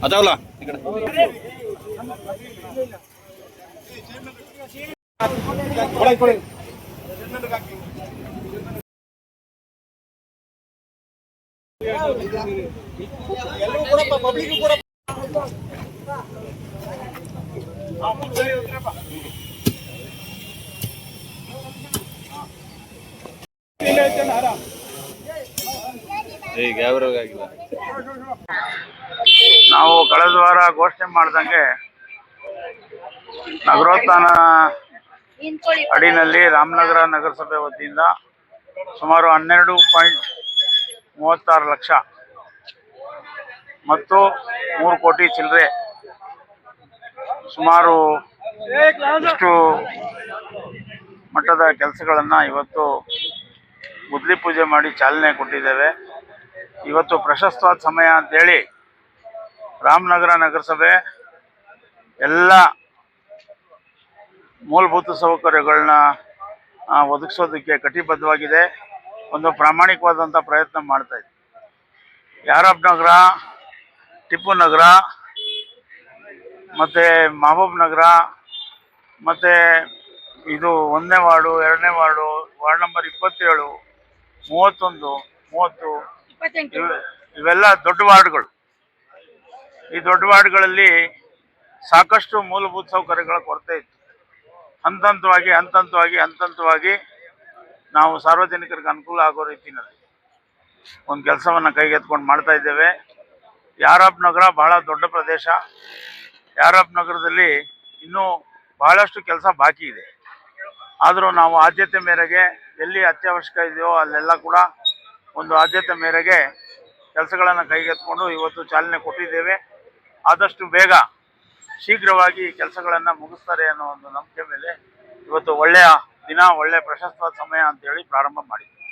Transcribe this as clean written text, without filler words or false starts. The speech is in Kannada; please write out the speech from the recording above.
ಅದಾವಲ್ಲ ಈಗ ಯಾವ್ರಾಗಿಲ್ಲ. ನಾವು ಕಳೆದ ವಾರ ಘೋಷಣೆ ಮಾಡ್ದಂಗೆ ನಗರೋತ್ಥಾನ ಅಡಿನಲ್ಲಿ ರಾಮನಗರ ನಗರಸಭೆ ವತಿಯಿಂದ ಸುಮಾರು 12.36 ಲಕ್ಷ ಮತ್ತು 3 ಕೋಟಿ ಚಿಲ್ಲರೆ ಸುಮಾರು ಇಷ್ಟು ಮಟ್ಟದ ಕೆಲಸಗಳನ್ನು ಇವತ್ತು ಗುದ್ದಲಿ ಪೂಜೆ ಮಾಡಿ ಚಾಲನೆ ಕೊಟ್ಟಿದ್ದೇವೆ. ಇವತ್ತು ಪ್ರಶಸ್ತವಾದ ಸಮಯ ಅಂತೇಳಿ ರಾಮನಗರ ನಗರಸಭೆ ಎಲ್ಲ ಮೂಲಭೂತ ಸೌಕರ್ಯಗಳನ್ನ ಒದಗಿಸೋದಕ್ಕೆ ಕಟಿಬದ್ಧವಾಗಿದೆ. ಒಂದು ಪ್ರಾಮಾಣಿಕವಾದಂಥ ಪ್ರಯತ್ನ ಮಾಡ್ತಾ ಇದೆ. ಯಾರಬ್ ನಗರ, ಟಿಪ್ಪು ನಗರ ಮತ್ತು ಮಹಬೂಬ್ ನಗರ ಮತ್ತು ಇದು 1ನೇ ವಾರ್ಡು, 2ನೇ ವಾರ್ಡು, ವಾರ್ಡ್ ನಂಬರ್ 27, 31, 30 ಇವೆಲ್ಲ ದೊಡ್ಡ ವಾರ್ಡ್ಗಳು. ಈ ದೊಡ್ಡ ವಾರ್ಡ್ಗಳಲ್ಲಿ ಸಾಕಷ್ಟು ಮೂಲಭೂತ ಸೌಕರ್ಯಗಳ ಕೊರತೆ ಇತ್ತು. ಹಂತವಾಗಿ ನಾವು ಸಾರ್ವಜನಿಕರಿಗೆ ಅನುಕೂಲ ಆಗೋ ರೀತಿಯಲ್ಲಿ ಒಂದು ಕೆಲಸವನ್ನು ಕೈಗೆತ್ಕೊಂಡು ಮಾಡ್ತಾ ಇದ್ದೇವೆ. ಯಾರಬ್ ನಗರ ಬಹಳ ದೊಡ್ಡ ಪ್ರದೇಶ. ಯಾರಬ್ ನಗರದಲ್ಲಿ ಇನ್ನೂ ಬಹಳಷ್ಟು ಕೆಲಸ ಬಾಕಿ ಇದೆ. ಆದರೂ ನಾವು ಆದ್ಯತೆ ಮೇರೆಗೆ ಎಲ್ಲಿ ಅತ್ಯವಶ್ಯಕ ಇದೆಯೋ ಅಲ್ಲೆಲ್ಲ ಕೂಡ ಒಂದು ಆದ್ಯತೆ ಮೇರೆಗೆ ಕೆಲಸಗಳನ್ನು ಕೈಗೆತ್ಕೊಂಡು ಇವತ್ತು ಚಾಲನೆ ಕೊಟ್ಟಿದ್ದೇವೆ. ಆದಷ್ಟು ಬೇಗ ಶೀಘ್ರವಾಗಿ ಕೆಲಸಗಳನ್ನು ಮುಗಿಸ್ತಾರೆ ಅನ್ನೋ ಒಂದು ನಂಬಿಕೆ ಮೇಲೆ ಇವತ್ತು ಒಳ್ಳೆಯ ದಿನ, ಒಳ್ಳೆಯ ಪ್ರಶಸ್ತವಾದ ಸಮಯ ಅಂತೇಳಿ ಪ್ರಾರಂಭ ಮಾಡಿದ್ದೀವಿ.